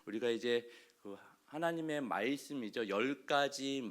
우리가 이제 그 하나님의 말씀이죠. 10가지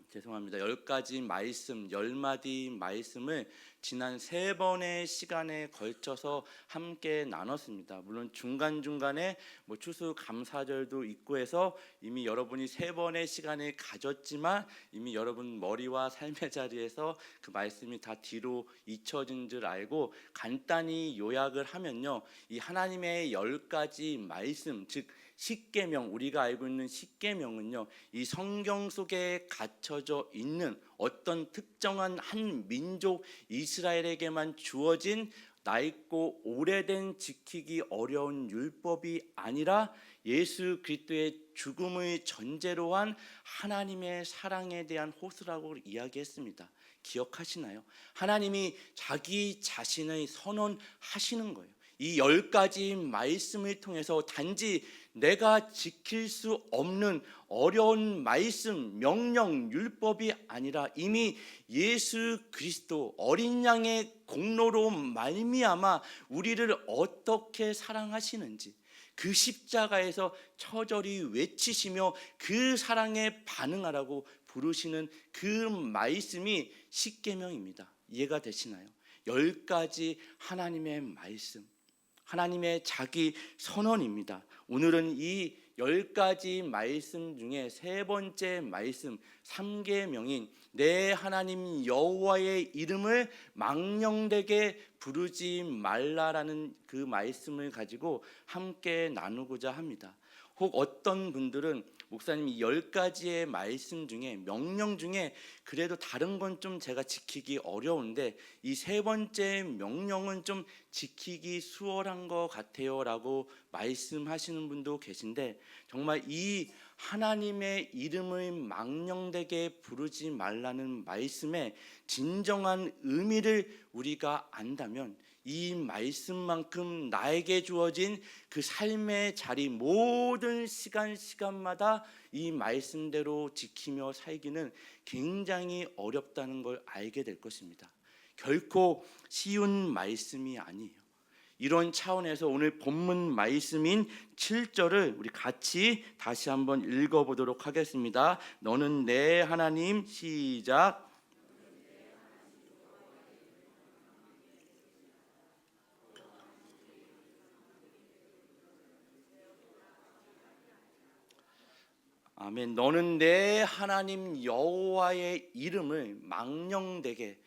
죄송합니다. 10가지 말씀, 10마디 말씀을 지난 3번의 시간에 걸쳐서 함께 나눴습니다. 물론 중간중간에 추수감사절도 있고 해서 이미 여러분이 3번의 시간을 가졌지만 이미 여러분 머리와 삶의 자리에서 그 말씀이 다 뒤로 잊혀진 줄 알고 간단히 요약을 하면요, 이 하나님의 10가지 말씀, 즉 십계명, 우리가 알고 있는 십계명은요, 이 성경 속에 갇혀져 있는 어떤 특정한 한 민족 이스라엘에게만 주어진 낡고 오래된 지키기 어려운 율법이 아니라 예수 그리스도의 죽음을 전제로 한 하나님의 사랑에 대한 호소라고 이야기했습니다. 기억하시나요? 하나님이 자기 자신을 선언하시는 거예요. 이 10가지 말씀을 통해서 단지 내가 지킬 수 없는 어려운 말씀, 명령, 율법이 아니라 이미 예수 그리스도 어린 양의 공로로 말미암아 우리를 어떻게 사랑하시는지 그 십자가에서 처절히 외치시며 그 사랑에 반응하라고 부르시는 그 말씀이 십계명입니다. 이해가 되시나요? 10가지 하나님의 말씀, 하나님의 자기 선언입니다. 오늘은 이 10가지 말씀 중에 3번째 말씀, 3계명인 내 하나님 여호와의 이름을 망령되게 부르지 말라라는 그 말씀을 가지고 함께 나누고자 합니다. 혹 어떤 분들은 목사님 이 10가지의 말씀 중에 명령 중에 그래도 다른 건 좀 제가 지키기 어려운데 이 3번째 명령은 좀 지키기 수월한 것 같아요 라고 말씀하시는 분도 계신데, 정말 이 하나님의 이름을 망령되게 부르지 말라는 말씀의 진정한 의미를 우리가 안다면 이 말씀만큼 나에게 주어진 그 삶의 자리, 모든 시간마다 이 말씀대로 지키며 살기는 굉장히 어렵다는 걸 알게 될 것입니다. 결코 쉬운 말씀이 아니에요. 이런 차원에서 오늘 본문 말씀인 7절을 우리 같이 다시 한번 읽어보도록 하겠습니다. 너는 내 하나님, 시작. 아멘. 너는 내 하나님 여호와의 이름을 망령되게,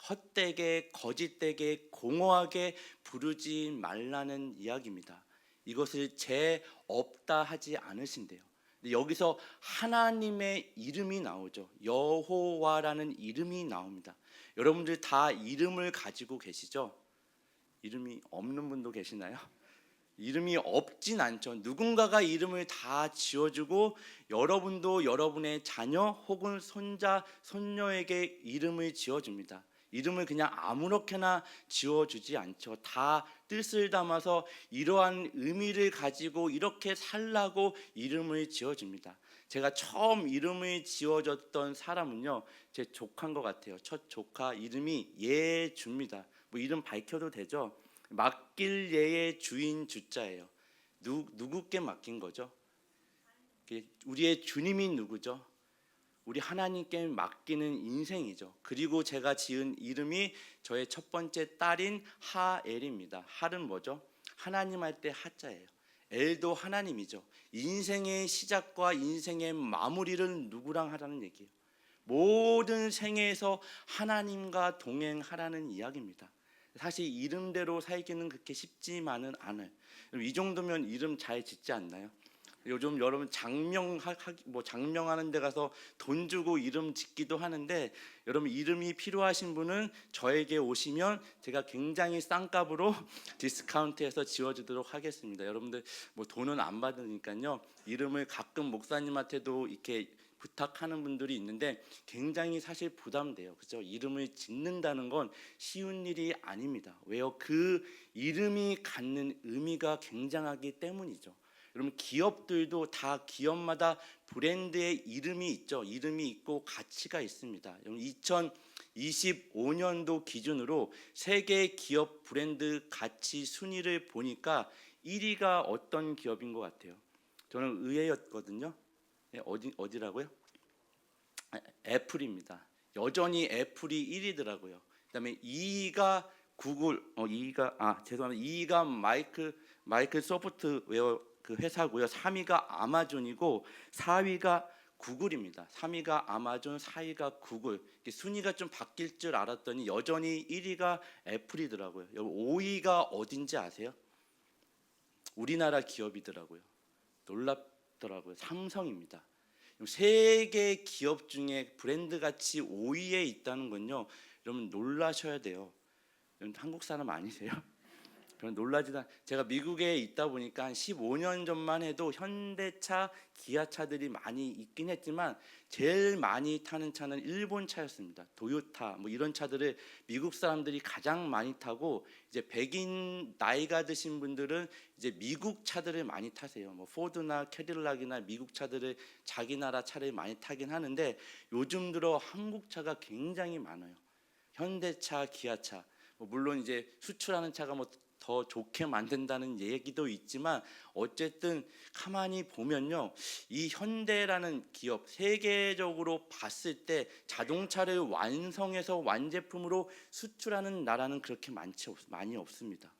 헛되게, 거짓되게, 공허하게 부르지 말라는 이야기입니다. 이것을 제 없다 하지 않으신대요. 여기서 하나님의 이름이 나오죠. 여호와라는 이름이 나옵니다. 여러분들 다 이름을 가지고 계시죠? 이름이 없는 분도 계시나요? 이름이 없진 않죠. 누군가가 이름을 다 지어주고 여러분도 여러분의 자녀 혹은 손자, 손녀에게 이름을 지어줍니다. 이름을 그냥 아무렇게나 지어주지 않죠. 다 뜻을 담아서 이러한 의미를 가지고 이렇게 살라고 이름을 지어줍니다. 제가 처음 이름을 지어줬던 사람은요, 제 조카인 것 같아요. 첫 조카 이름이 예주입니다. 이름 밝혀도 되죠? 맡길 예의 주인 주자예요. 누구께 맡긴 거죠? 우리의 주님이 누구죠? 우리 하나님께 맡기는 인생이죠. 그리고 제가 지은 이름이 저의 첫 번째 딸인 하엘입니다. 할은 뭐죠? 하나님 할 때 하자예요. 엘도 하나님이죠. 인생의 시작과 인생의 마무리를 누구랑 하라는 얘기예요? 모든 생애에서 하나님과 동행하라는 이야기입니다. 사실 이름대로 살기는 그렇게 쉽지만은 않아요. 이 정도면 이름 잘 짓지 않나요? 요즘 여러분 장명하는 데 가서 돈 주고 이름 짓기도 하는데, 여러분 이름이 필요하신 분은 저에게 오시면 제가 굉장히 싼 값으로 디스카운트해서 지어주도록 하겠습니다. 여러분들 돈은 안 받으니까요, 이름을 가끔 목사님한테도 이렇게 부탁하는 분들이 있는데 굉장히 사실 부담돼요. 그죠? 이름을 짓는다는 건 쉬운 일이 아닙니다. 왜요? 그 이름이 갖는 의미가 굉장하기 때문이죠. 여러분 기업들도 다 기업마다 브랜드의 이름이 있죠. 이름이 있고 가치가 있습니다. 여러분 2025년도 기준으로 세계 기업 브랜드 가치 순위를 보니까 1위가 어떤 기업인 것 같아요? 저는 의회였거든요. 어디라고요? 애플입니다. 여전히 애플이 1위더라고요. 그다음에 2위가 구글, 2위가 죄송합니다. 2위가 마이크로소프트웨어 그 회사고요. 3위가 아마존이고 4위가 구글입니다. 3위가 아마존, 4위가 구글. 순위가 좀 바뀔 줄 알았더니 여전히 1위가 애플이더라고요. 5위가 어딘지 아세요? 우리나라 기업이더라고요. 놀랍더라고요. 삼성입니다. 세계 기업 중에 브랜드 가치 5위에 있다는 건요, 여러분 놀라셔야 돼요. 여러분 한국 사람 아니세요? 그런 놀라지도 제가 미국에 있다 보니까 한 15년 전만 해도 현대차, 기아차들이 많이 있긴 했지만 제일 많이 타는 차는 일본 차였습니다. 도요타 뭐 이런 차들을 미국 사람들이 가장 많이 타고, 이제 백인 나이가 드신 분들은 이제 미국 차들을 많이 타세요. 뭐 포드나 캐딜락이나 미국 차들을 자기 나라 차를 많이 타긴 하는데, 요즘 들어 한국 차가 굉장히 많아요. 현대차, 기아차. 물론 이제 수출하는 차가 뭐 더 좋게 만든다는 얘기도 있지만, 어쨌든 가만히 보면요, 이 현대라는 기업 세계적으로 봤을 때 자동차를 완성해서 완제품으로 수출하는 나라는 그렇게 많이 없습니다.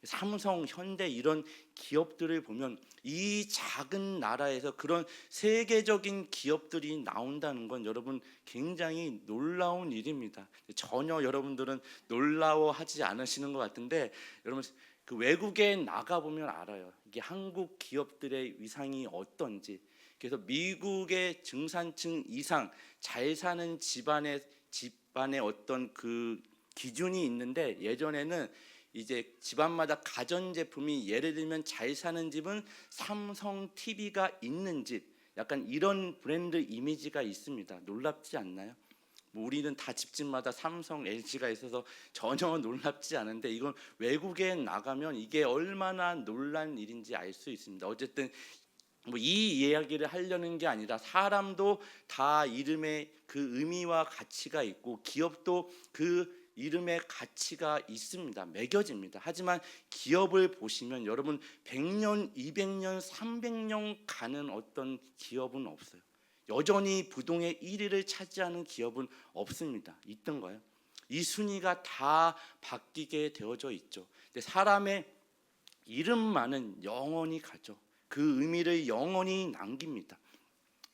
삼성, 현대 이런 기업들을 보면 이 작은 나라에서 그런 세계적인 기업들이 나온다는 건 여러분 굉장히 놀라운 일입니다. 전혀 여러분들은 놀라워하지 않으시는 것 같은데, 여러분 그 외국에 나가 보면 알아요. 이게 한국 기업들의 위상이 어떤지. 그래서 미국의 중산층 이상 잘 사는 집안의 어떤 그 기준이 있는데, 예전에는 이제 집안마다 가전제품이, 예를 들면 잘 사는 집은 삼성 TV가 있는 집, 약간 이런 브랜드 이미지가 있습니다. 놀랍지 않나요? 우리는 다 집집마다 삼성, LG가 있어서 전혀 놀랍지 않은데, 이건 외국에 나가면 이게 얼마나 놀란 일인지 알 수 있습니다. 어쨌든 뭐 이 이야기를 하려는 게 아니라, 사람도 다 이름에 그 의미와 가치가 있고 기업도 그 이름의 가치가 있습니다. 매겨집니다. 하지만 기업을 보시면 여러분 100년, 200년, 300년 가는 어떤 기업은 없어요. 여전히 부동의 1위를 차지하는 기업은 없습니다. 있던가요? 이 순위가 다 바뀌게 되어져 있죠. 근데 사람의 이름만은 영원히 가죠. 그 의미를 영원히 남깁니다.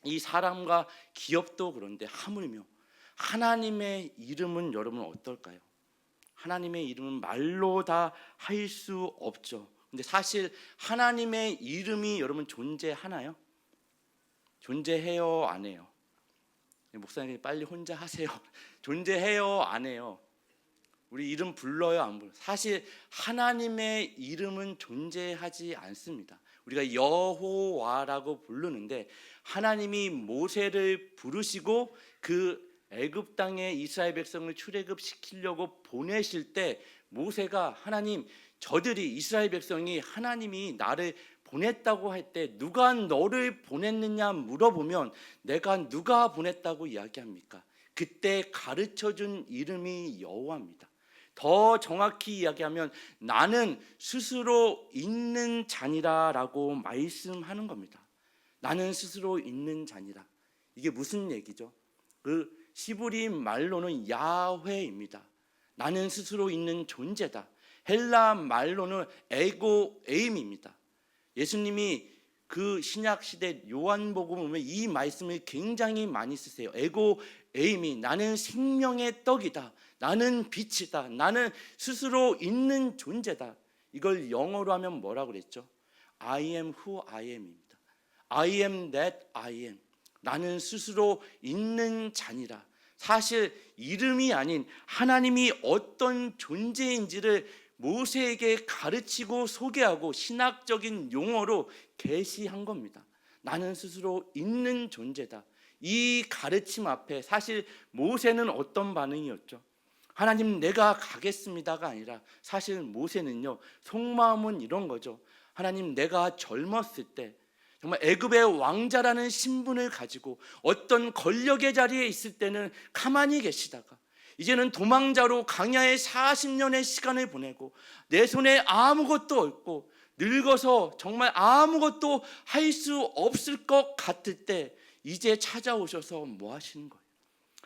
이 사람과 기업도 그런데 하물며 하나님의 이름은 여러분 어떨까요? 하나님의 이름은 말로 다 할 수 없죠. 근데 사실 하나님의 이름이 여러분 존재하나요? 존재해요, 안 해요? 목사님 빨리 혼자 하세요. 존재해요, 안 해요? 우리 이름 불러요, 안 불러요? 사실 하나님의 이름은 존재하지 않습니다. 우리가 여호와라고 부르는데, 하나님이 모세를 부르시고 그 애굽 땅에 이스라엘 백성을 출애굽시키려고 보내실 때, 모세가 하나님, 저들이 이스라엘 백성이 하나님이 나를 보냈다고 할 때 누가 너를 보냈느냐 물어보면 내가 누가 보냈다고 이야기합니까? 그때 가르쳐준 이름이 여호와입니다. 더 정확히 이야기하면 나는 스스로 있는 자니라라고 말씀하는 겁니다. 나는 스스로 있는 자니라. 이게 무슨 얘기죠? 그 시브리 말로는 야훼입니다. 나는 스스로 있는 존재다. 헬라 말로는 에고 에임입니다. 예수님이 그 신약 시대 요한복음을 보면 이 말씀을 굉장히 많이 쓰세요. 에고 에임이 나는 생명의 떡이다. 나는 빛이다. 나는 스스로 있는 존재다. 이걸 영어로 하면 뭐라고 그랬죠? I am who I am입니다. I am that I am. 나는 스스로 있는 자니라. 사실 이름이 아닌 하나님이 어떤 존재인지를 모세에게 가르치고 소개하고 신학적인 용어로 계시한 겁니다. 나는 스스로 있는 존재다. 이 가르침 앞에 사실 모세는 어떤 반응이었죠? 하나님 내가 가겠습니다가 아니라, 사실 모세는요, 속마음은 이런 거죠. 하나님 내가 젊었을 때 정말 애굽의 왕자라는 신분을 가지고 어떤 권력의 자리에 있을 때는 가만히 계시다가, 이제는 도망자로 광야에 40년의 시간을 보내고 내 손에 아무것도 없고 늙어서 정말 아무것도 할 수 없을 것 같을 때 이제 찾아오셔서 뭐 하시는 거예요?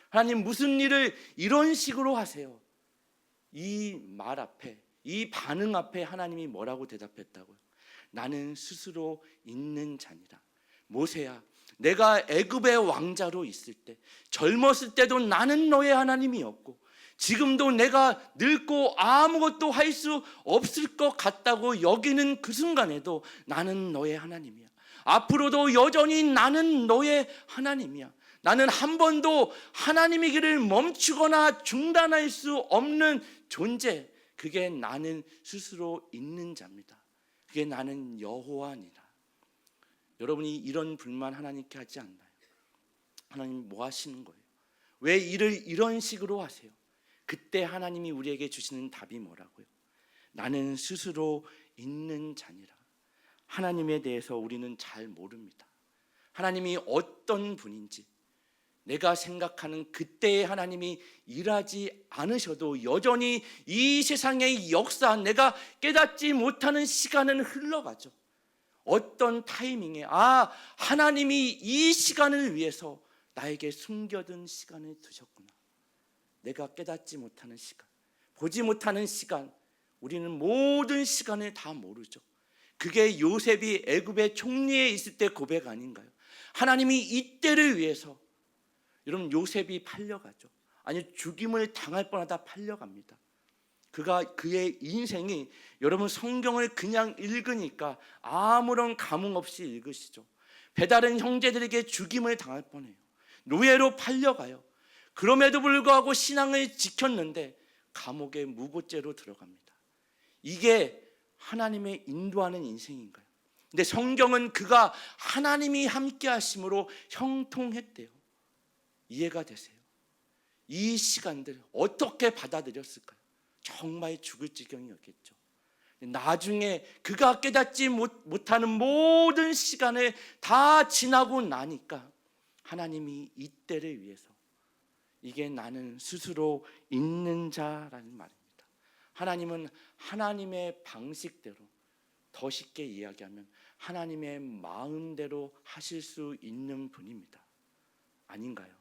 하나님, 무슨 일을 이런 식으로 하세요? 이 말 앞에, 이 반응 앞에 하나님이 뭐라고 대답했다고요? 나는 스스로 있는 자니라. 모세야, 내가 애굽의 왕자로 있을 때, 젊었을 때도 나는 너의 하나님이었고, 지금도 내가 늙고 아무것도 할 수 없을 것 같다고 여기는 그 순간에도 나는 너의 하나님이야. 앞으로도 여전히 나는 너의 하나님이야. 나는 한 번도 하나님의 길을 멈추거나 중단할 수 없는 존재, 그게 나는 스스로 있는 자입니다. 그게 나는 여호와니라. 여러분이 이런 불만 하나님께 하지 않나요? 하나님 뭐 하시는 거예요? 왜 일을 이런 식으로 하세요? 그때 하나님이 우리에게 주시는 답이 뭐라고요? 나는 스스로 있는 자니라. 하나님에 대해서 우리는 잘 모릅니다. 하나님이 어떤 분인지, 내가 생각하는 그때의 하나님이 일하지 않으셔도 여전히 이 세상의 역사, 내가 깨닫지 못하는 시간은 흘러가죠. 어떤 타이밍에 하나님이 이 시간을 위해서 나에게 숨겨둔 시간을 두셨구나. 내가 깨닫지 못하는 시간, 보지 못하는 시간, 우리는 모든 시간을 다 모르죠. 그게 요셉이 애굽의 총리에 있을 때 고백 아닌가요? 하나님이 이때를 위해서, 여러분, 요셉이 팔려가죠. 아니, 죽임을 당할 뻔하다 팔려갑니다. 그의 인생이, 여러분, 성경을 그냥 읽으니까 아무런 감흥 없이 읽으시죠. 배다른 형제들에게 죽임을 당할 뻔해요. 노예로 팔려가요. 그럼에도 불구하고 신앙을 지켰는데 감옥에 무고죄로 들어갑니다. 이게 하나님의 인도하는 인생인가요? 근데 성경은 그가 하나님이 함께 하심으로 형통했대요. 이해가 되세요? 이 시간들 어떻게 받아들였을까요? 정말 죽을 지경이었겠죠. 나중에 그가 깨닫지 못하는 모든 시간을 다 지나고 나니까 하나님이 이때를 위해서, 이게 나는 스스로 있는 자라는 말입니다. 하나님은 하나님의 방식대로, 더 쉽게 이야기하면 하나님의 마음대로 하실 수 있는 분입니다. 아닌가요?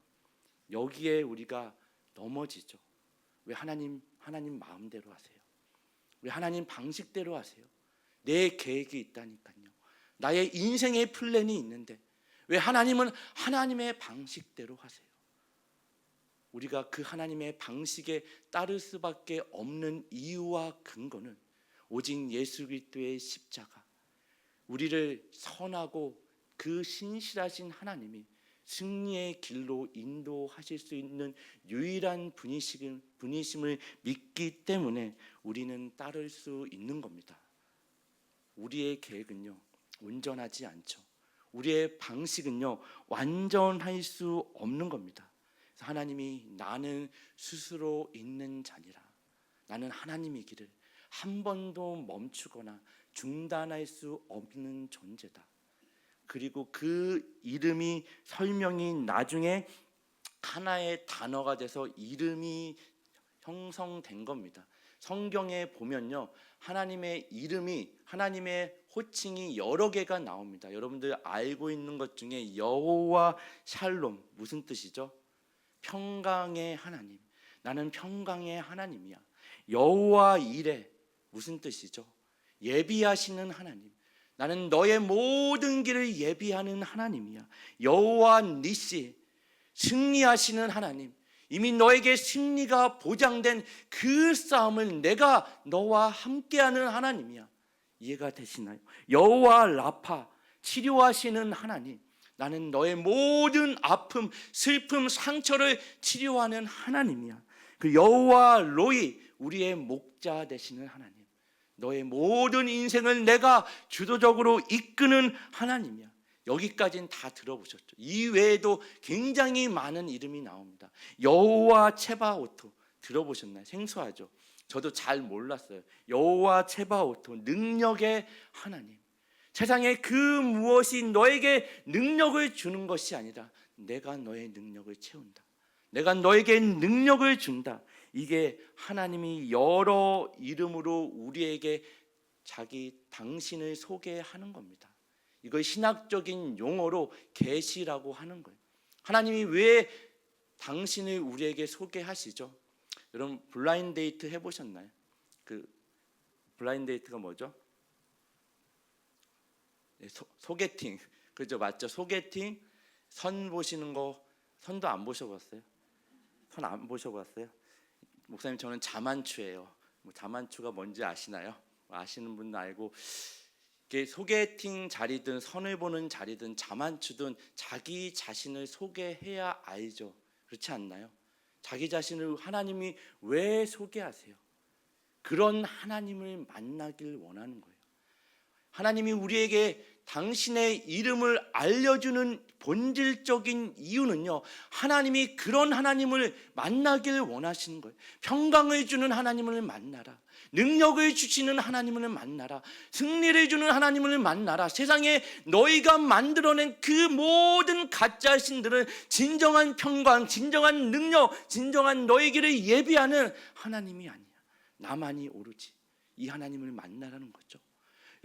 여기에 우리가 넘어지죠. 왜 하나님 마음대로 하세요? 왜 하나님 방식대로 하세요? 내 계획이 있다니까요. 나의 인생의 플랜이 있는데 왜 하나님은 하나님의 방식대로 하세요? 우리가 그 하나님의 방식에 따를 수밖에 없는 이유와 근거는 오직 예수 그리스도의 십자가, 우리를 선하고 그 신실하신 하나님이 승리의 길로 인도하실 수 있는 유일한 분이심을 믿기 때문에 우리는 따를 수 있는 겁니다. 우리의 계획은요, 온전하지 않죠. 우리의 방식은요, 완전할 수 없는 겁니다. 그래서 하나님이 나는 스스로 있는 자니라. 나는 하나님의 길을 한 번도 멈추거나 중단할 수 없는 존재다. 그리고 그 이름이, 설명이 나중에 하나의 단어가 돼서 이름이 형성된 겁니다. 성경에 보면요, 하나님의 이름이, 하나님의 호칭이 여러 개가 나옵니다. 여러분들 알고 있는 것 중에 여호와 샬롬, 무슨 뜻이죠? 평강의 하나님. 나는 평강의 하나님이야. 여호와 이레, 무슨 뜻이죠? 예비하시는 하나님. 나는 너의 모든 길을 예비하는 하나님이야. 여호와 니시, 승리하시는 하나님. 이미 너에게 승리가 보장된 그 싸움을 내가 너와 함께하는 하나님이야. 이해가 되시나요? 여호와 라파, 치료하시는 하나님. 나는 너의 모든 아픔, 슬픔, 상처를 치료하는 하나님이야. 그 여호와 로이, 우리의 목자 되시는 하나님. 너의 모든 인생을 내가 주도적으로 이끄는 하나님이야. 여기까지는 다 들어보셨죠? 이 외에도 굉장히 많은 이름이 나옵니다. 여호와 체바오토 들어보셨나요? 생소하죠? 저도 잘 몰랐어요. 여호와 체바오토, 능력의 하나님. 세상에 그 무엇이 너에게 능력을 주는 것이 아니라 내가 너의 능력을 채운다. 내가 너에게 능력을 준다. 이게 하나님이 여러 이름으로 우리에게 당신을 소개하는 겁니다. 이걸 신학적인 용어로 계시라고 하는 거예요. 하나님이 왜 당신을 우리에게 소개하시죠? 여러분 블라인드 데이트 해보셨나요? 블라인드 데이트가 뭐죠? 네, 소개팅. 그죠, 맞죠? 소개팅. 선 보시는 거, 선도 안 보셔봤어요? 선 안 보셔봤어요? 목사님, 저는 자만추예요. 자만추가 뭔지 아시나요? 아시는 분도 알고, 소개팅 자리든 선을 보는 자리든 자만추든 자기 자신을 소개해야 알죠. 그렇지 않나요? 자기 자신을 하나님이 왜 소개하세요? 그런 하나님을 만나길 원하는 거예요. 하나님이 우리에게 당신의 이름을 알려주는 본질적인 이유는요, 하나님이 그런 하나님을 만나길 원하시는 거예요. 평강을 주는 하나님을 만나라. 능력을 주시는 하나님을 만나라. 승리를 주는 하나님을 만나라. 세상에 너희가 만들어낸 그 모든 가짜 신들은 진정한 평강, 진정한 능력, 진정한 너희에게를 예비하는 하나님이 아니야. 나만이 오르지. 이 하나님을 만나라는 거죠.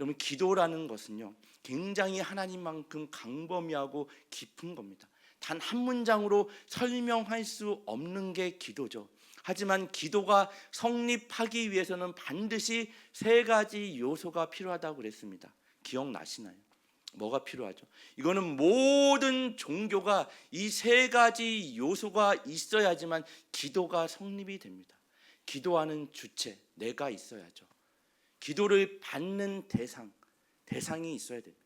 여러분, 기도라는 것은요, 굉장히 하나님만큼 강범위하고 깊은 겁니다. 단 한 문장으로 설명할 수 없는 게 기도죠. 하지만 기도가 성립하기 위해서는 반드시 세 가지 요소가 필요하다고 그랬습니다. 기억나시나요? 뭐가 필요하죠? 이거는 모든 종교가 이 세 가지 요소가 있어야지만 기도가 성립이 됩니다. 기도하는 주체, 내가 있어야죠. 기도를 받는 대상이 있어야 됩니다.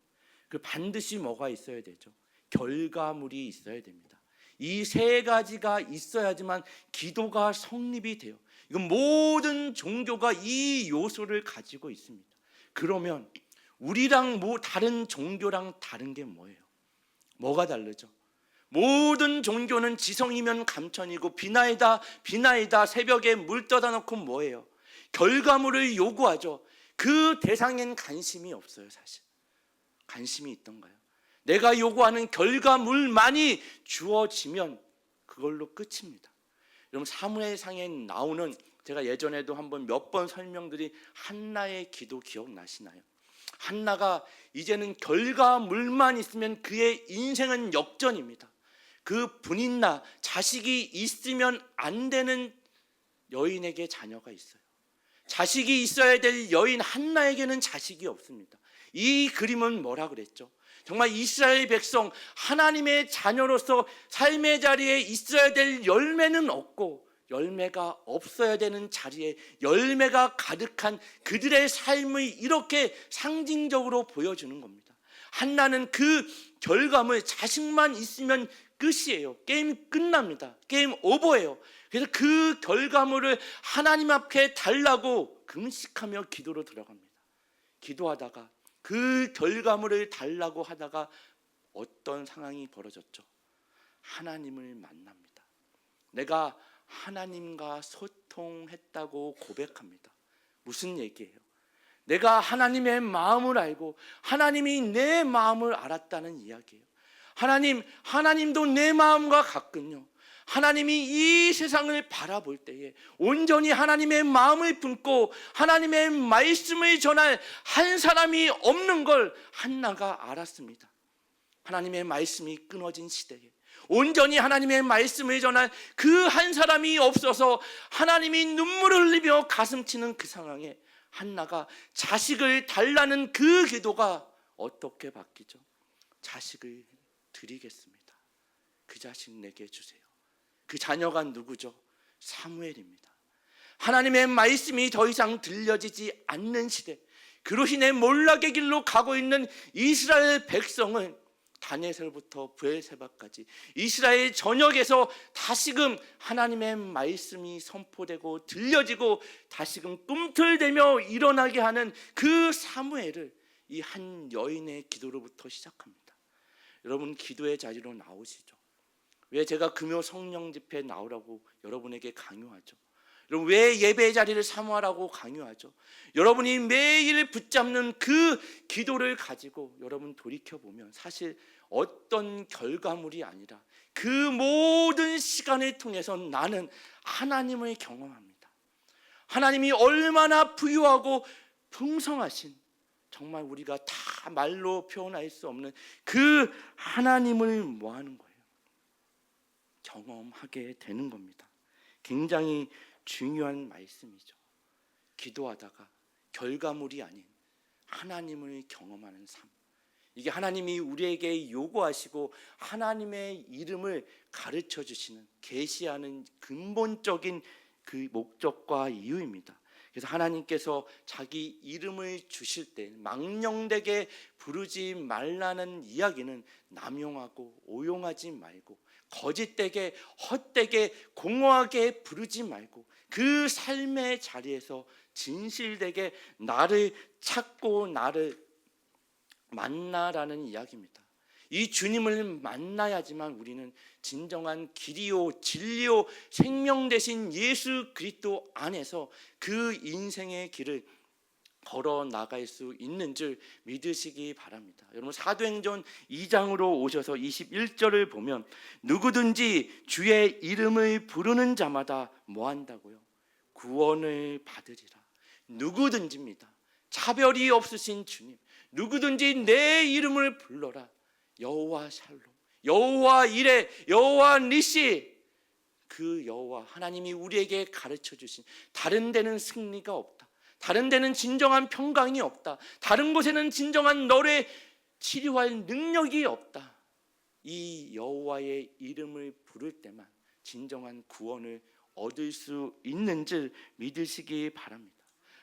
그 반드시 뭐가 있어야 되죠? 결과물이 있어야 됩니다. 이 세 가지가 있어야지만 기도가 성립이 돼요. 이건 모든 종교가 이 요소를 가지고 있습니다. 그러면 우리랑 다른 종교랑 다른 게 뭐예요? 뭐가 다르죠? 모든 종교는 지성이면 감천이고 비나이다 새벽에 물 떠다 놓고 뭐예요? 결과물을 요구하죠. 그 대상엔 관심이 없어요. 사실 관심이 있던가요? 내가 요구하는 결과물만이 주어지면 그걸로 끝입니다. 여러분, 사무엘상에 나오는, 제가 예전에도 한번 몇 번 설명드린 한나의 기도 기억나시나요? 한나가 이제는 결과물만 있으면 그의 인생은 역전입니다. 그 분인나 자식이 있으면 안 되는 여인에게 자녀가 있어요. 자식이 있어야 될 여인 한나에게는 자식이 없습니다. 이 그림은 뭐라 그랬죠? 정말 이스라엘 백성, 하나님의 자녀로서 삶의 자리에 있어야 될 열매는 없고 열매가 없어야 되는 자리에 열매가 가득한 그들의 삶을 이렇게 상징적으로 보여주는 겁니다. 한나는 그 결과물, 자식만 있으면 끝이에요. 게임 끝납니다. 게임 오버예요. 그래서 그 결과물을 하나님 앞에 달라고 금식하며 기도로 들어갑니다. 기도하다가 그 결과물을 달라고 하다가 어떤 상황이 벌어졌죠? 하나님을 만납니다. 내가 하나님과 소통했다고 고백합니다. 무슨 얘기예요? 내가 하나님의 마음을 알고 하나님이 내 마음을 알았다는 이야기예요. 하나님도 내 마음과 같군요. 하나님이 이 세상을 바라볼 때에 온전히 하나님의 마음을 품고 하나님의 말씀을 전할 한 사람이 없는 걸 한나가 알았습니다. 하나님의 말씀이 끊어진 시대에 온전히 하나님의 말씀을 전할 그 한 사람이 없어서 하나님이 눈물을 흘리며 가슴 치는 그 상황에 한나가 자식을 달라는 그 기도가 어떻게 바뀌죠? 자식을 드리겠습니다. 그 자식 내게 주세요. 그 자녀가 누구죠? 사무엘입니다. 하나님의 말씀이 더 이상 들려지지 않는 시대, 그로 인해 몰락의 길로 가고 있는 이스라엘 백성은 다니엘서부터 브엘세바까지 이스라엘 전역에서 다시금 하나님의 말씀이 선포되고 들려지고 다시금 꿈틀대며 일어나게 하는 그 사무엘을 이 한 여인의 기도로부터 시작합니다. 여러분, 기도의 자리로 나오시죠. 왜 제가 금요 성령 집회에 나오라고 여러분에게 강요하죠? 여러분, 왜 예배의 자리를 사모하라고 강요하죠? 여러분이 매일 붙잡는 그 기도를 가지고 여러분 돌이켜보면 사실 어떤 결과물이 아니라 그 모든 시간을 통해서 나는 하나님을 경험합니다. 하나님이 얼마나 부유하고 풍성하신, 정말 우리가 다 말로 표현할 수 없는 그 하나님을 뭐 하는 거예요? 경험하게 되는 겁니다. 굉장히 중요한 말씀이죠. 기도하다가 결과물이 아닌 하나님을 경험하는 삶, 이게 하나님이 우리에게 요구하시고 하나님의 이름을 가르쳐 주시는, 계시하는 근본적인 그 목적과 이유입니다. 그래서 하나님께서 자기 이름을 주실 때 망령되게 부르지 말라는 이야기는 남용하고 오용하지 말고, 거짓되게 헛되게 공허하게 부르지 말고, 그 삶의 자리에서 진실되게 나를 찾고 나를 만나라는 이야기입니다. 이 주님을 만나야지만 우리는 진정한 길이요 진리요 생명 되신 예수 그리스도 안에서 그 인생의 길을 걸어 나갈 수 있는 줄 믿으시기 바랍니다. 여러분, 사도행전 2장으로 오셔서 21절을 보면 누구든지 주의 이름을 부르는 자마다 뭐 한다고요? 구원을 받으리라. 누구든지입니다. 차별이 없으신 주님, 누구든지 내 이름을 불러라. 여호와 샬롬, 여호와 이레, 여호와 니시, 그 여호와 하나님이 우리에게 가르쳐 주신, 다른 데는 승리가 없다, 다른 데는 진정한 평강이 없다, 다른 곳에는 진정한 너를 치료할 능력이 없다. 이 여호와의 이름을 부를 때만 진정한 구원을 얻을 수 있는 줄 믿으시기 바랍니다.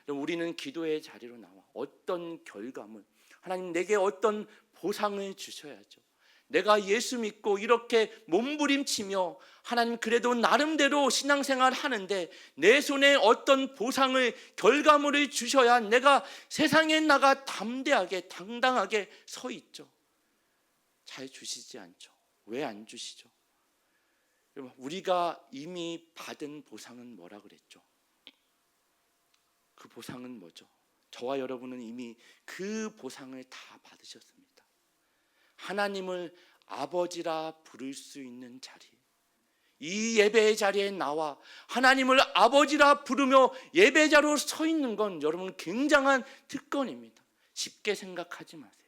우리는 기도의 자리로 나와 어떤 결과물, 하나님 내게 어떤 보상을 주셔야죠. 내가 예수 믿고 이렇게 몸부림치며 하나님 그래도 나름대로 신앙생활 하는데 내 손에 어떤 보상을, 결과물을 주셔야 내가 세상에 나가 담대하게 당당하게 서 있죠. 잘 주시지 않죠. 왜 안 주시죠? 우리가 이미 받은 보상은 뭐라 그랬죠? 그 보상은 뭐죠? 저와 여러분은 이미 그 보상을 다 받으셨습니다. 하나님을 아버지라 부를 수 있는 자리, 이 예배의 자리에 나와 하나님을 아버지라 부르며 예배자로 서 있는 건 여러분 굉장한 특권입니다. 쉽게 생각하지 마세요.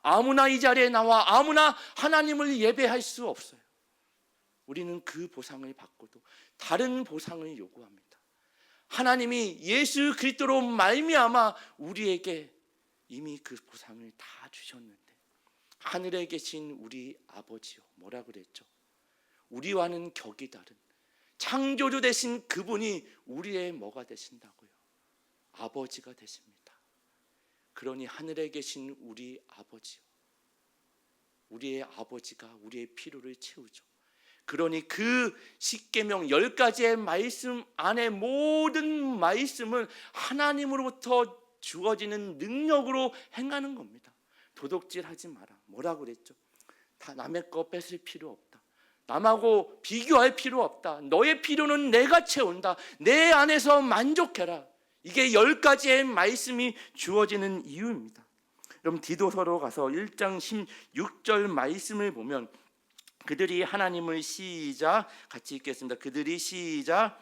아무나 이 자리에 나와 아무나 하나님을 예배할 수 없어요. 우리는 그 보상을 받고도 다른 보상을 요구합니다. 하나님이 예수 그리스도로 말미암아 우리에게 이미 그 보상을 다 주셨는데, 하늘에 계신 우리 아버지요, 뭐라 그랬죠? 우리와는 격이 다른 창조주 되신 그분이 우리의 뭐가 되신다고요? 아버지가 되십니다. 그러니 하늘에 계신 우리 아버지요, 우리의 아버지가 우리의 필요를 채우죠. 그러니 그 십계명 10가지의 말씀 안에 모든 말씀은 하나님으로부터 주어지는 능력으로 행하는 겁니다. 도둑질하지 마라. 뭐라고 그랬죠? 다 남의 거 뺏을 필요 없다. 남하고 비교할 필요 없다. 너의 필요는 내가 채운다. 내 안에서 만족해라. 이게 10가지의 말씀이 주어지는 이유입니다. 그럼 디도서로 가서 1장 16절 말씀을 보면 그들이 하나님을 시작, 같이 읽겠습니다. 그들이 시작.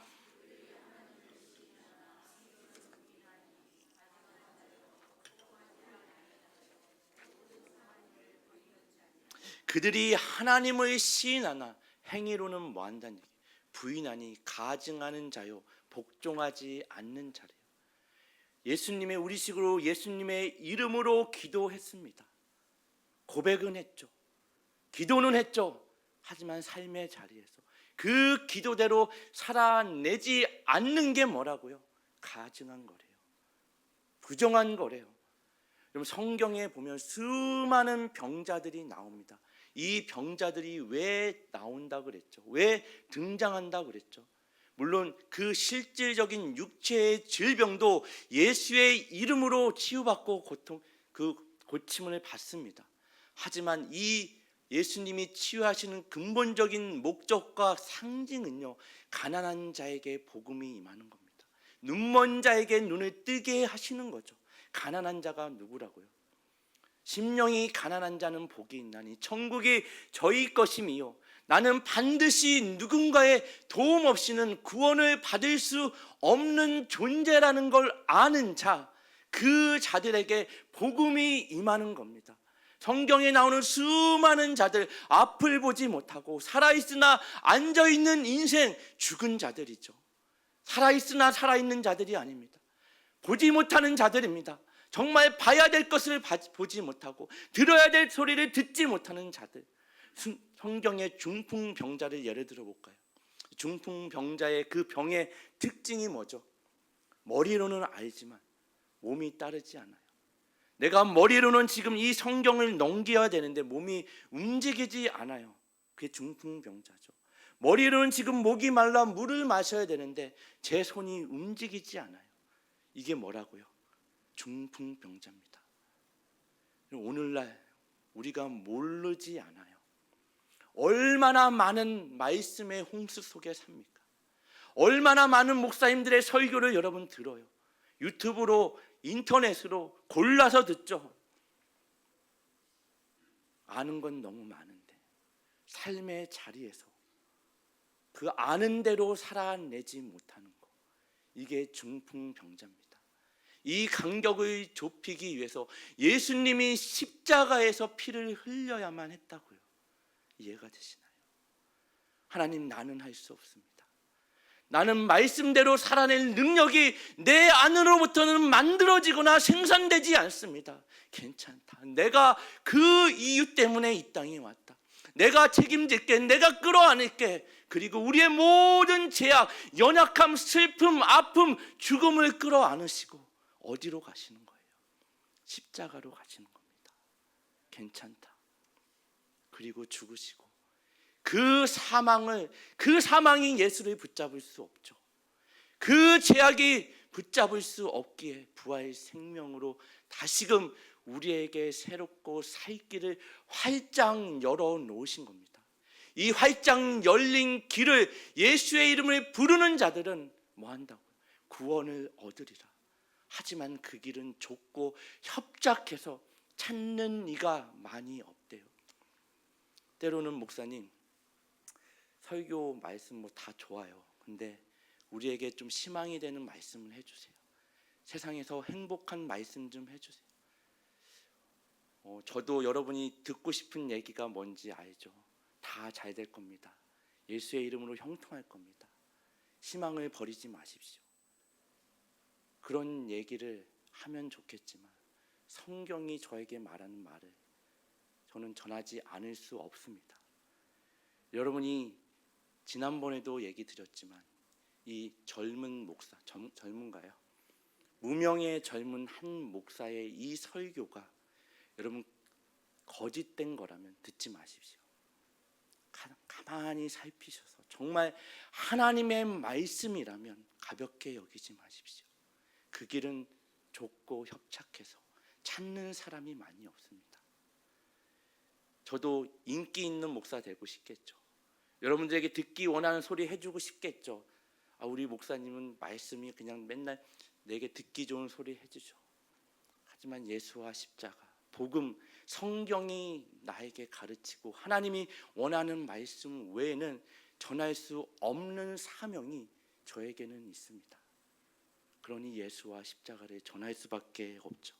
그들이 하나님을 시인하나 행위로는 뭐 한다는 얘기예요? 부인하니 가증하는 자요 복종하지 않는 자래요. 예수님의 우리식으로 예수님의 이름으로 기도했습니다. 고백은 했죠. 기도는 했죠. 하지만 삶의 자리에서 그 기도대로 살아내지 않는 게 뭐라고요? 가증한 거래요. 부정한 거래요. 여러분, 성경에 보면 수많은 병자들이 나옵니다. 이 병자들이 왜 나온다 그랬죠? 왜 등장한다 그랬죠? 물론 그 실질적인 육체의 질병도 예수의 이름으로 치유받고 그 고침을 받습니다. 하지만 이 예수님이 치유하시는 근본적인 목적과 상징은요, 가난한 자에게 복음이 임하는 겁니다. 눈먼 자에게 눈을 뜨게 하시는 거죠. 가난한 자가 누구라고요? 심령이 가난한 자는 복이 있나니 천국이 저희 것임이요, 나는 반드시 누군가의 도움 없이는 구원을 받을 수 없는 존재라는 걸 아는 자, 그 자들에게 복음이 임하는 겁니다. 성경에 나오는 수많은 자들, 앞을 보지 못하고 살아있으나 앉아있는 인생, 죽은 자들이죠. 살아있으나 살아있는 자들이 아닙니다. 보지 못하는 자들입니다. 정말 봐야 될 것을 보지 못하고 들어야 될 소리를 듣지 못하는 자들. 성경의 중풍병자를 예를 들어 볼까요? 중풍병자의 그 병의 특징이 뭐죠? 머리로는 알지만 몸이 따르지 않아요. 내가 머리로는 지금 이 성경을 넘겨야 되는데 몸이 움직이지 않아요. 그게 중풍병자죠. 머리로는 지금 목이 말라 물을 마셔야 되는데 제 손이 움직이지 않아요. 이게 뭐라고요? 중풍병자입니다. 오늘날 우리가 모르지 않아요. 얼마나 많은 말씀의 홍수 속에 삽니까? 얼마나 많은 목사님들의 설교를 여러분 들어요. 유튜브로, 인터넷으로 골라서 듣죠. 아는 건 너무 많은데 삶의 자리에서 그 아는 대로 살아내지 못하는 것, 이게 중풍병자입니다. 이 간격을 좁히기 위해서 예수님이 십자가에서 피를 흘려야만 했다고요. 이해가 되시나요? 하나님, 나는 할 수 없습니다. 나는 말씀대로 살아낼 능력이 내 안으로부터는 만들어지거나 생산되지 않습니다. 괜찮다. 내가 그 이유 때문에 이 땅에 왔다. 내가 책임질게. 내가 끌어안을게. 그리고 우리의 모든 죄악, 연약함, 슬픔, 아픔, 죽음을 끌어안으시고 어디로 가시는 거예요? 십자가로 가시는 겁니다. 괜찮다. 그리고 죽으시고 그 사망이 예수를 붙잡을 수 없죠. 그 죄악이 붙잡을 수 없기에 부활 생명으로 다시금 우리에게 새롭고 살 길을 활짝 열어 놓으신 겁니다. 이 활짝 열린 길을, 예수의 이름을 부르는 자들은 뭐 한다고요? 구원을 얻으리라. 하지만 그 길은 좁고 협착해서 찾는 이가 많이 없대요. 때로는 목사님, 설교 말씀 뭐 다 좋아요. 근데 우리에게 좀 희망이 되는 말씀을 해주세요. 세상에서 행복한 말씀 좀 해주세요. 저도 여러분이 듣고 싶은 얘기가 뭔지 알죠. 다 잘 될 겁니다. 예수의 이름으로 형통할 겁니다. 희망을 버리지 마십시오. 그런 얘기를 하면 좋겠지만 성경이 저에게 말하는 말을 저는 전하지 않을 수 없습니다. 여러분이 지난번에도 얘기 드렸지만 이 젊은 목사, 젊은가요? 무명의 젊은 한 목사의 이 설교가 여러분 거짓된 거라면 듣지 마십시오. 가만히 살피셔서 정말 하나님의 말씀이라면 가볍게 여기지 마십시오. 그 길은 좁고 협착해서 찾는 사람이 많이 없습니다. 저도 인기 있는 목사 되고 싶겠죠. 여러분들에게 듣기 원하는 소리 해주고 싶겠죠. 우리 목사님은 말씀이 그냥 맨날 내게 듣기 좋은 소리 해주죠. 하지만 예수와 십자가, 복음, 성경이 나에게 가르치고 하나님이 원하는 말씀 외에는 전할 수 없는 사명이 저에게는 있습니다. 그러니 예수와 십자가를 전할 수밖에 없죠.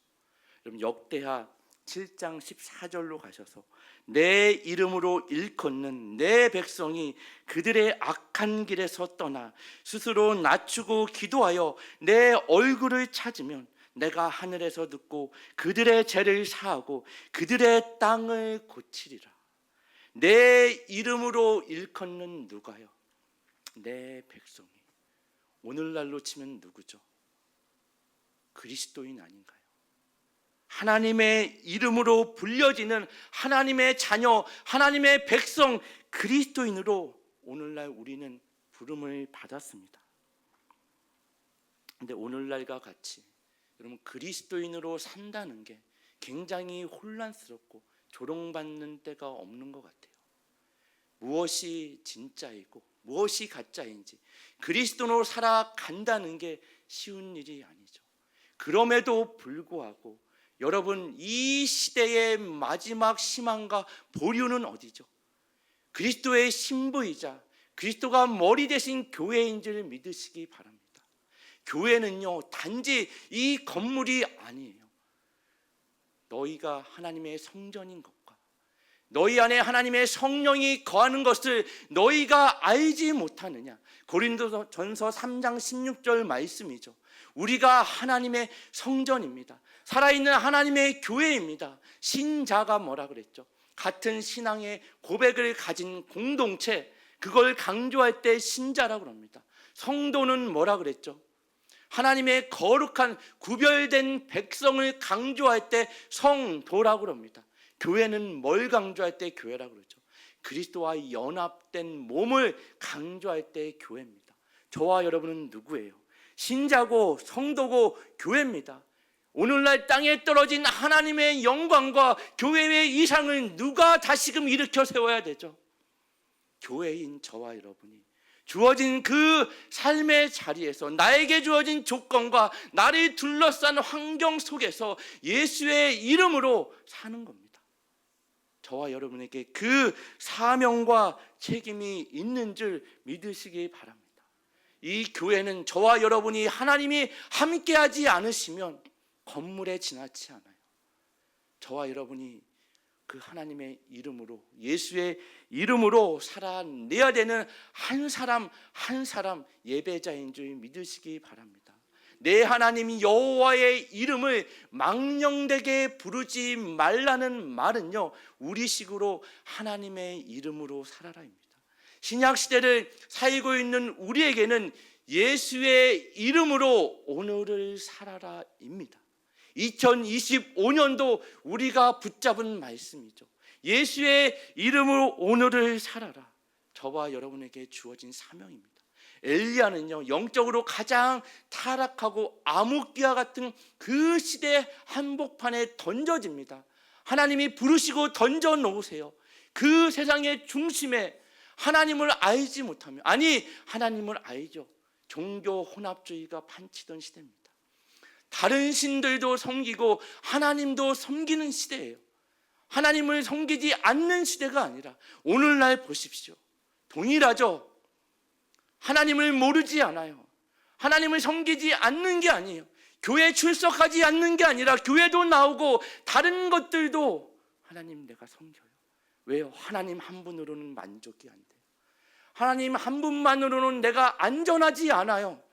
여러분 역대하 7장 14절로 가셔서 내 이름으로 일컫는 내 백성이 그들의 악한 길에서 떠나 스스로 낮추고 기도하여 내 얼굴을 찾으면 내가 하늘에서 듣고 그들의 죄를 사하고 그들의 땅을 고치리라. 내 이름으로 일컫는 누가요? 내 백성이. 오늘날로 치면 누구죠? 그리스도인 아닌가요? 하나님의 이름으로 불려지는 하나님의 자녀, 하나님의 백성, 그리스도인으로 오늘날 우리는 부름을 받았습니다. 그런데 오늘날과 같이 여러분 그리스도인으로 산다는 게 굉장히 혼란스럽고 조롱받는 때가 없는 것 같아요. 무엇이 진짜이고 무엇이 가짜인지 그리스도인으로 살아간다는 게 쉬운 일이 아니죠. 그럼에도 불구하고 여러분 이 시대의 마지막 희망과 보류는 어디죠? 그리스도의 신부이자 그리스도가 머리 대신 교회인 줄 믿으시기 바랍니다. 교회는요, 단지 이 건물이 아니에요. 너희가 하나님의 성전인 것과 너희 안에 하나님의 성령이 거하는 것을 너희가 알지 못하느냐. 고린도전서 3장 16절 말씀이죠. 우리가 하나님의 성전입니다. 살아있는 하나님의 교회입니다. 신자가 뭐라 그랬죠? 같은 신앙의 고백을 가진 공동체, 그걸 강조할 때 신자라고 합니다. 성도는 뭐라 그랬죠? 하나님의 거룩한 구별된 백성을 강조할 때 성도라고 합니다. 교회는 뭘 강조할 때 교회라고 그러죠? 그리스도와 연합된 몸을 강조할 때 교회입니다. 저와 여러분은 누구예요? 신자고 성도고 교회입니다. 오늘날 땅에 떨어진 하나님의 영광과 교회의 이상을 누가 다시금 일으켜 세워야 되죠? 교회인 저와 여러분이 주어진 그 삶의 자리에서, 나에게 주어진 조건과 나를 둘러싼 환경 속에서 예수의 이름으로 사는 겁니다. 저와 여러분에게 그 사명과 책임이 있는 줄 믿으시기 바랍니다. 이 교회는 저와 여러분이 하나님이 함께하지 않으시면 건물에 지나지 않아요. 저와 여러분이 그 하나님의 이름으로, 예수의 이름으로 살아내야 되는 한 사람 한 사람 예배자인 줄 믿으시기 바랍니다. 내 하나님 여호와의 이름을 망령되게 부르지 말라는 말은요, 우리식으로 하나님의 이름으로 살아라입니다. 신약 시대를 살고 있는 우리에게는 예수의 이름으로 오늘을 살아라입니다. 2025년도 우리가 붙잡은 말씀이죠. 예수의 이름으로 오늘을 살아라. 저와 여러분에게 주어진 사명입니다. 엘리야는요, 영적으로 가장 타락하고 암흑기와 같은 그 시대 한복판에 던져집니다. 하나님이 부르시고 던져 놓으세요. 그 세상의 중심에 하나님을 알지 못하며, 아니 하나님을 알죠. 종교 혼합주의가 판치던 시대입니다. 다른 신들도 섬기고 하나님도 섬기는 시대예요. 하나님을 섬기지 않는 시대가 아니라 오늘날 보십시오. 동일하죠. 하나님을 모르지 않아요. 하나님을 섬기지 않는 게 아니에요. 교회 출석하지 않는 게 아니라 교회도 나오고 다른 것들도 하나님 내가 섬겨요. 왜요? 하나님 한 분으로는 만족이 안 돼요. 하나님 한 분만으로는 내가 안전하지 않아요.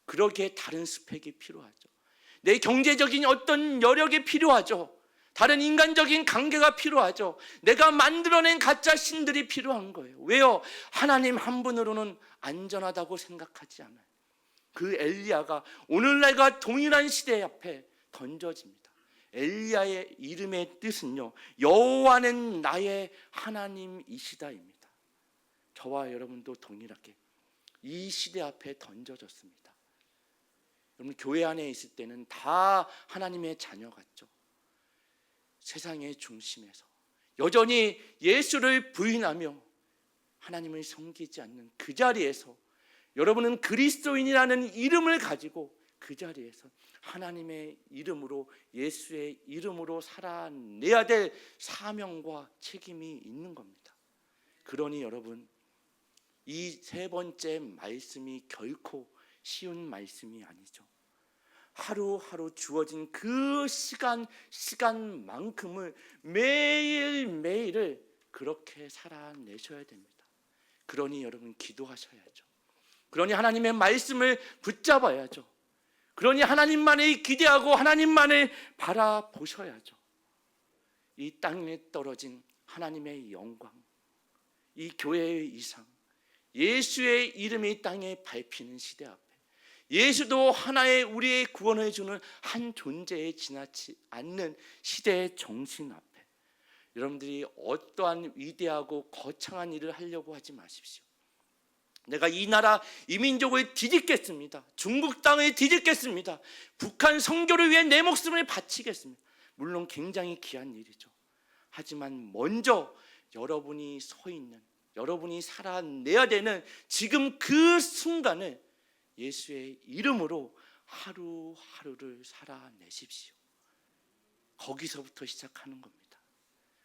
그러기에 다른 스펙이 필요하죠. 내 경제적인 어떤 여력이 필요하죠. 다른 인간적인 관계가 필요하죠. 내가 만들어낸 가짜 신들이 필요한 거예요. 왜요? 하나님 한 분으로는 안전하다고 생각하지 않아요. 그 엘리야가 오늘날과 동일한 시대 앞에 던져집니다. 엘리야의 이름의 뜻은요, 여호와는 나의 하나님이시다입니다. 저와 여러분도 동일하게 이 시대 앞에 던져졌습니다. 여러분, 교회 안에 있을 때는 다 하나님의 자녀 같죠. 세상의 중심에서 여전히 예수를 부인하며 하나님을 섬기지 않는 그 자리에서 여러분은 그리스도인이라는 이름을 가지고 그 자리에서 하나님의 이름으로, 예수의 이름으로 살아내야 될 사명과 책임이 있는 겁니다. 그러니 여러분, 이 세 번째 말씀이 결코 쉬운 말씀이 아니죠. 하루하루 주어진 그 시간만큼을 매일매일을 그렇게 살아내셔야 됩니다. 그러니 여러분 기도하셔야죠. 그러니 하나님의 말씀을 붙잡아야죠. 그러니 하나님만을 기대하고 하나님만을 바라보셔야죠. 이 땅에 떨어진 하나님의 영광, 이 교회의 이상, 예수의 이름이 땅에 밟히는 시대 앞에 예수도 하나의 우리의 구원을 주는 한 존재에 지나치 않는 시대의 정신 앞에 여러분들이 어떠한 위대하고 거창한 일을 하려고 하지 마십시오. 내가 이 나라 이 민족을 뒤집겠습니다. 중국 땅을 뒤집겠습니다. 북한 선교를 위해 내 목숨을 바치겠습니다. 물론 굉장히 귀한 일이죠. 하지만 먼저 여러분이 서 있는, 여러분이 살아내야 되는 지금 그 순간을 예수의 이름으로 하루하루를 살아내십시오. 거기서부터 시작하는 겁니다.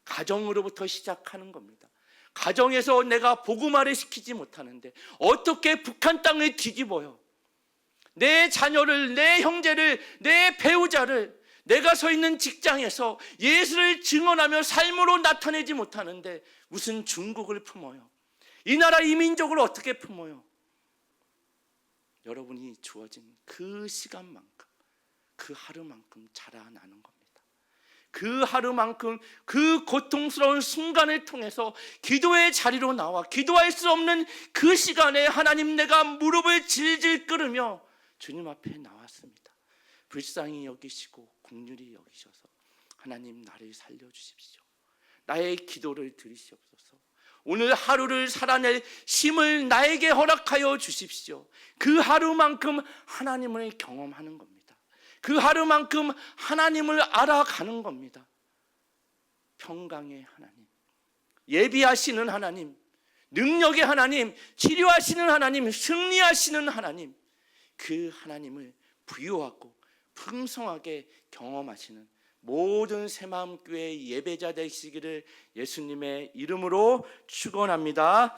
가정으로부터 시작하는 겁니다. 가정에서 내가 복음화를 시키지 못하는데 어떻게 북한 땅을 뒤집어요? 내 자녀를, 내 형제를, 내 배우자를 내가 서 있는 직장에서 예수를 증언하며 삶으로 나타내지 못하는데 무슨 중국을 품어요? 이 나라 이 민족을 어떻게 품어요? 여러분이 주어진 그 시간만큼, 그 하루만큼 자라나는 겁니다. 그 하루만큼, 그 고통스러운 순간을 통해서 기도의 자리로 나와 기도할 수 없는 그 시간에 하나님, 내가 무릎을 질질 꿇으며 주님 앞에 나왔습니다. 불쌍히 여기시고 긍휼히 여기셔서 하나님, 나를 살려주십시오. 나의 기도를 들으시옵소서. 오늘 하루를 살아낼 힘을 나에게 허락하여 주십시오. 그 하루만큼 하나님을 경험하는 겁니다. 그 하루만큼 하나님을 알아가는 겁니다. 평강의 하나님, 예비하시는 하나님, 능력의 하나님, 치료하시는 하나님, 승리하시는 하나님, 그 하나님을 부유하고 풍성하게 경험하시는 모든 새마음교회 예배자 되시기를 예수님의 이름으로 축원합니다.